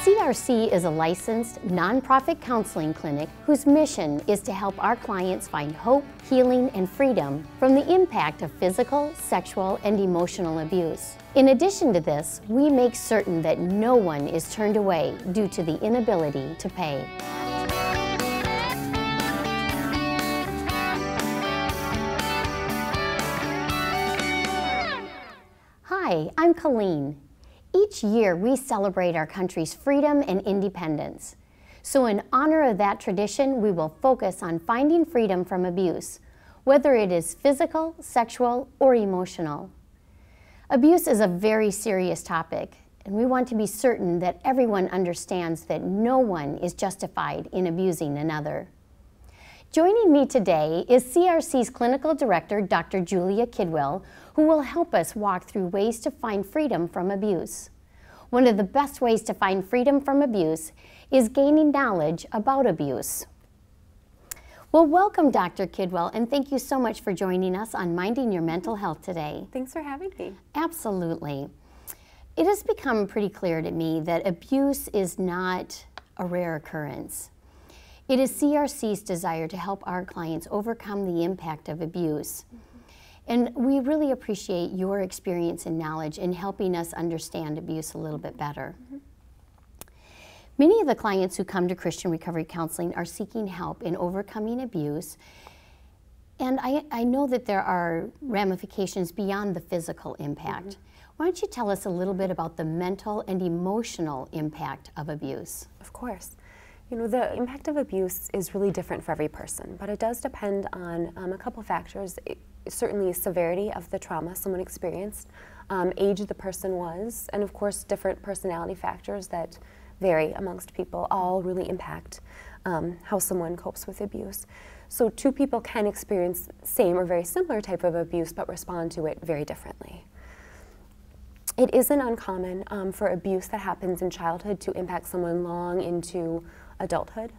CRC is a licensed, nonprofit counseling clinic whose mission is to help our clients find hope, healing, and freedom from the impact of physical, sexual, and emotional abuse. In addition to this, we make certain that no one is turned away due to the inability to pay. Hi, I'm Colleen. Each year we celebrate our country's freedom and independence. So in honor of that tradition, we will focus on finding freedom from abuse, whether it is physical, sexual, or emotional. Abuse is a very serious topic, and we want to be certain that everyone understands that no one is justified in abusing another. Joining me today is CRC's Clinical Director, Dr. Julia Kidwell, who will help us walk through ways to find freedom from abuse. One of the best ways to find freedom from abuse is gaining knowledge about abuse. Well, welcome, Dr. Kidwell, and thank you so much for joining us on Minding Your Mental Health today. Thanks for having me. Absolutely. It has become pretty clear to me that abuse is not a rare occurrence. It is CRC's desire to help our clients overcome the impact of abuse. And we really appreciate your experience and knowledge in helping us understand abuse a little bit better. Many of the clients who come to Christian Recovery Counseling are seeking help in overcoming abuse. And I know that there are ramifications beyond the physical impact. Why don't you tell us a little bit about the mental and emotional impact of abuse? Of course. You know, the impact of abuse is really different for every person, but it does depend on a couple factors. Certainly severity of the trauma someone experienced, age the person was, and of course different personality factors that vary amongst people all really impact how someone copes with abuse. So two people can experience same or very similar type of abuse but respond to it very differently. It isn't uncommon for abuse that happens in childhood to impact someone long into adulthood.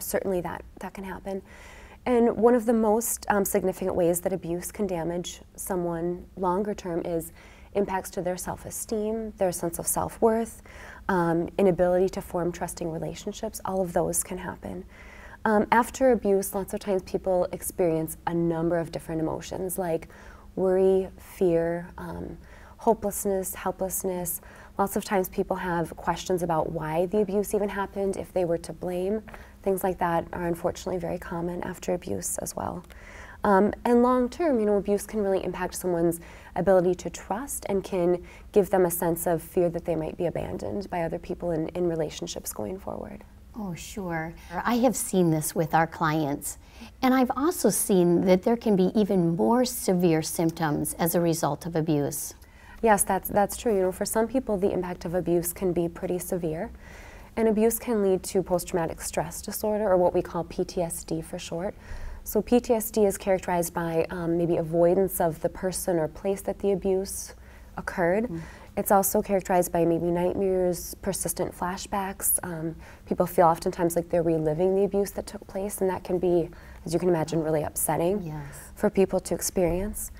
Certainly that can happen. And one of the most significant ways that abuse can damage someone longer term is impacts to their self-esteem, their sense of self-worth, inability to form trusting relationships. All of those can happen. After abuse, lots of times people experience a number of different emotions like worry, fear, hopelessness, helplessness. Lots of times people have questions about why the abuse even happened, if they were to blame. Things like that are unfortunately very common after abuse as well. And long term, you know, abuse can really impact someone's ability to trust and can give them a sense of fear that they might be abandoned by other people in relationships going forward. Oh, sure. I have seen this with our clients, and I've also seen that there can be even more severe symptoms as a result of abuse. Yes, that's true. You know, for some people, the impact of abuse can be pretty severe. And abuse can lead to post-traumatic stress disorder, or what we call PTSD for short. So PTSD is characterized by maybe avoidance of the person or place that the abuse occurred. It's also characterized by maybe nightmares, persistent flashbacks. People feel oftentimes like they're reliving the abuse that took place, and that can be, as you can imagine, really upsetting for people to experience.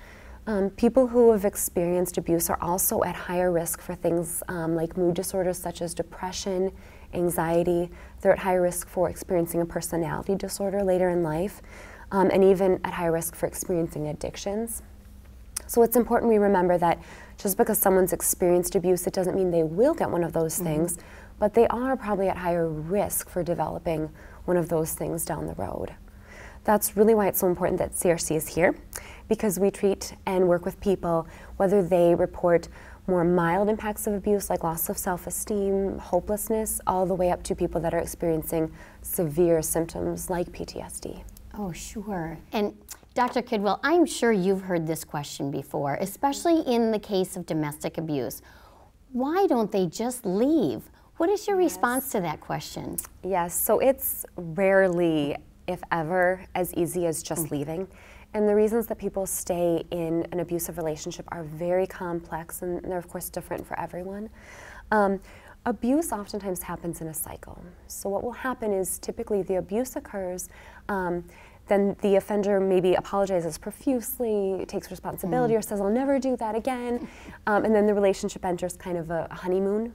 People who have experienced abuse are also at higher risk for things like mood disorders such as depression, anxiety. They're at higher risk for experiencing a personality disorder later in life, and even at higher risk for experiencing addictions. So it's important we remember that just because someone's experienced abuse, it doesn't mean they will get one of those things, but they are probably at higher risk for developing one of those things down the road. That's really why it's so important that CRC is here, because we treat and work with people whether they report more mild impacts of abuse like loss of self-esteem, hopelessness, all the way up to people that are experiencing severe symptoms like PTSD. Oh, sure. And Dr. Kidwell, I'm sure you've heard this question before, especially in the case of domestic abuse. Why don't they just leave? What is your response to that question? Yes, so it's rarely, if ever, as easy as just leaving. And the reasons that people stay in an abusive relationship are very complex, and they're of course different for everyone. Abuse oftentimes happens in a cycle. So what will happen is typically the abuse occurs, then the offender maybe apologizes profusely, takes responsibility or says, I'll never do that again, and then the relationship enters kind of a honeymoon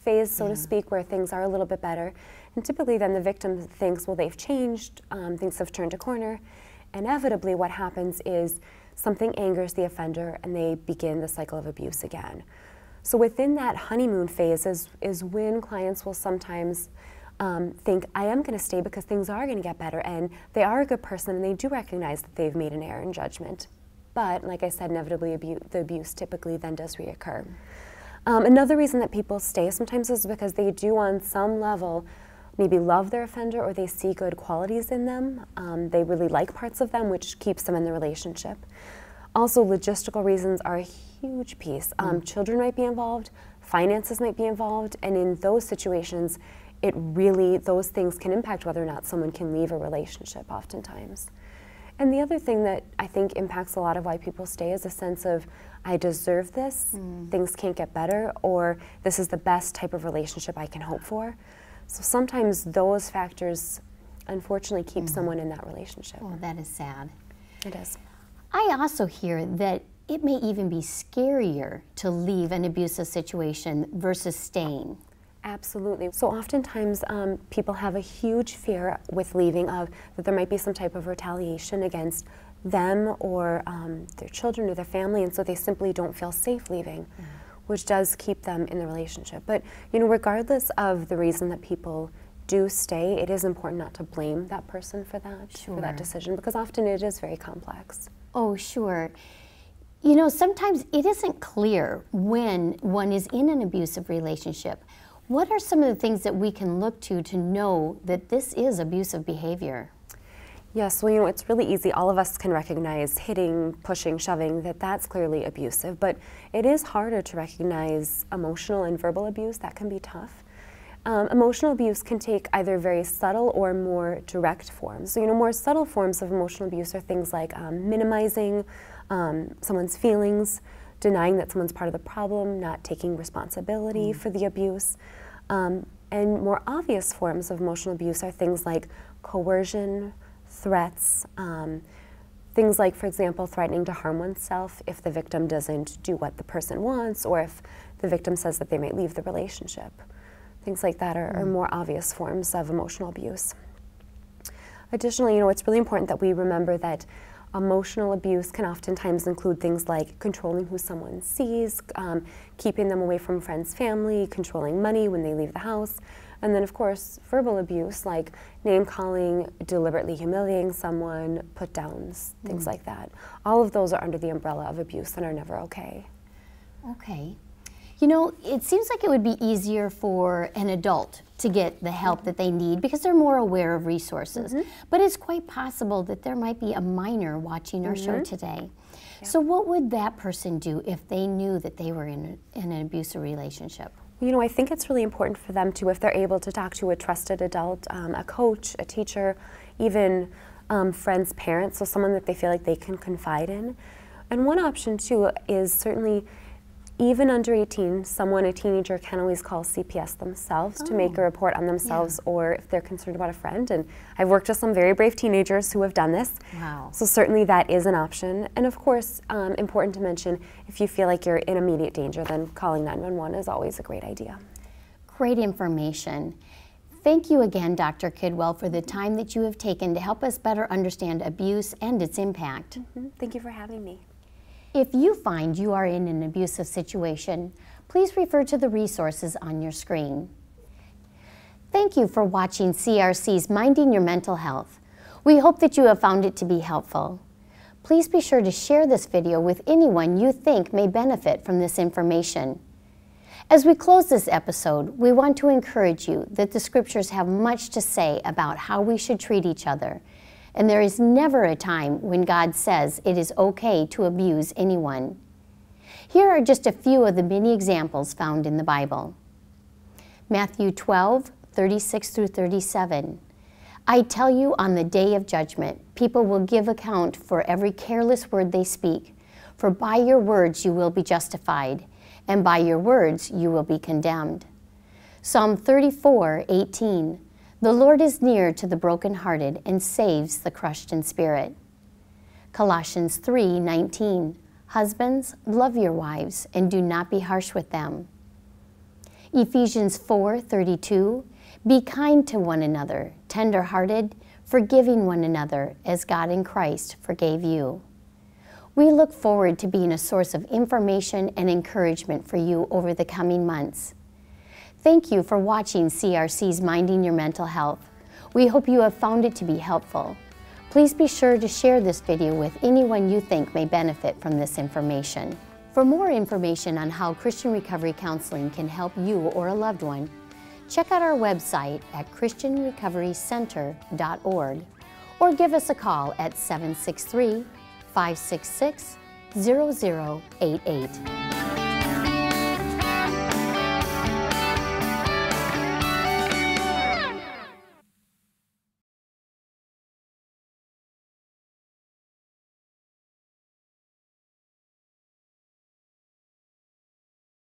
phase, so to speak, where things are a little bit better. And typically then the victim thinks, well, they've changed, things have turned a corner. Inevitably what happens is something angers the offender and they begin the cycle of abuse again. So within that honeymoon phase is when clients will sometimes think, I am going to stay because things are going to get better, and they are a good person and they do recognize that they've made an error in judgment. But like I said, inevitably the abuse typically then does reoccur. Another reason that people stay sometimes is because they do on some level maybe love their offender, or they see good qualities in them. They really like parts of them, which keeps them in the relationship. Also, logistical reasons are a huge piece. Children might be involved, finances might be involved, and in those situations, those things can impact whether or not someone can leave a relationship oftentimes. And the other thing that I think impacts a lot of why people stay is a sense of, I deserve this, things can't get better, or this is the best type of relationship I can hope for. So sometimes those factors unfortunately keep someone in that relationship. Oh, that is sad. It is. I also hear that it may even be scarier to leave an abusive situation versus staying. Absolutely. So oftentimes people have a huge fear with leaving that there might be some type of retaliation against them or their children or their family, and so they simply don't feel safe leaving, which does keep them in the relationship. But regardless of the reason that people do stay, it is important not to blame that person for that decision, because often it is very complex. Oh, sure. Sometimes it isn't clear when one is in an abusive relationship. What are some of the things that we can look to know that this is abusive behavior? Yes, well, it's really easy. All of us can recognize hitting, pushing, shoving, that's clearly abusive, but it is harder to recognize emotional and verbal abuse. That can be tough. Emotional abuse can take either very subtle or more direct forms. So, more subtle forms of emotional abuse are things like minimizing someone's feelings, denying that someone's part of the problem, not taking responsibility for the abuse. And more obvious forms of emotional abuse are things like coercion, threats, things like, for example, threatening to harm oneself if the victim doesn't do what the person wants, or if the victim says that they might leave the relationship. Things like that are more obvious forms of emotional abuse. Additionally, it's really important that we remember that emotional abuse can oftentimes include things like controlling who someone sees, keeping them away from friends, family, controlling money when they leave the house, and then of course verbal abuse like name-calling, deliberately humiliating someone, put-downs, things like that. All of those are under the umbrella of abuse and are never okay. Okay. It seems like it would be easier for an adult to get the help that they need because they're more aware of resources. But it's quite possible that there might be a minor watching our show today. Yeah. So what would that person do if they knew that they were in an abusive relationship? I think it's really important for them to, if they're able to talk to a trusted adult, a coach, a teacher, even friends, parents, so someone that they feel like they can confide in. And one option too is certainly, even under 18, a teenager can always call CPS themselves to make a report on themselves, or if they're concerned about a friend. And I've worked with some very brave teenagers who have done this. Wow. So certainly that is an option. And of course, important to mention, if you feel like you're in immediate danger, then calling 911 is always a great idea. Great information. Thank you again, Dr. Kidwell, for the time that you have taken to help us better understand abuse and its impact. Thank you for having me. If you find you are in an abusive situation, please refer to the resources on your screen. Thank you for watching CRC's Minding Your Mental Health. We hope that you have found it to be helpful. Please be sure to share this video with anyone you think may benefit from this information. As we close this episode, we want to encourage you that the scriptures have much to say about how we should treat each other. And there is never a time when God says it is okay to abuse anyone. Here are just a few of the many examples found in the Bible. Matthew 12:36-37. I tell you, on the day of judgment, people will give account for every careless word they speak. For by your words you will be justified, and by your words you will be condemned. Psalm 34:18. The Lord is near to the brokenhearted and saves the crushed in spirit. Colossians 3:19. Husbands, love your wives and do not be harsh with them. Ephesians 4:32, be kind to one another, tender-hearted, forgiving one another as God in Christ forgave you. We look forward to being a source of information and encouragement for you over the coming months. Thank you for watching CRC's Minding Your Mental Health. We hope you have found it to be helpful. Please be sure to share this video with anyone you think may benefit from this information. For more information on how Christian Recovery Counseling can help you or a loved one, check out our website at christianrecoverycenter.org or give us a call at 763-566-0088.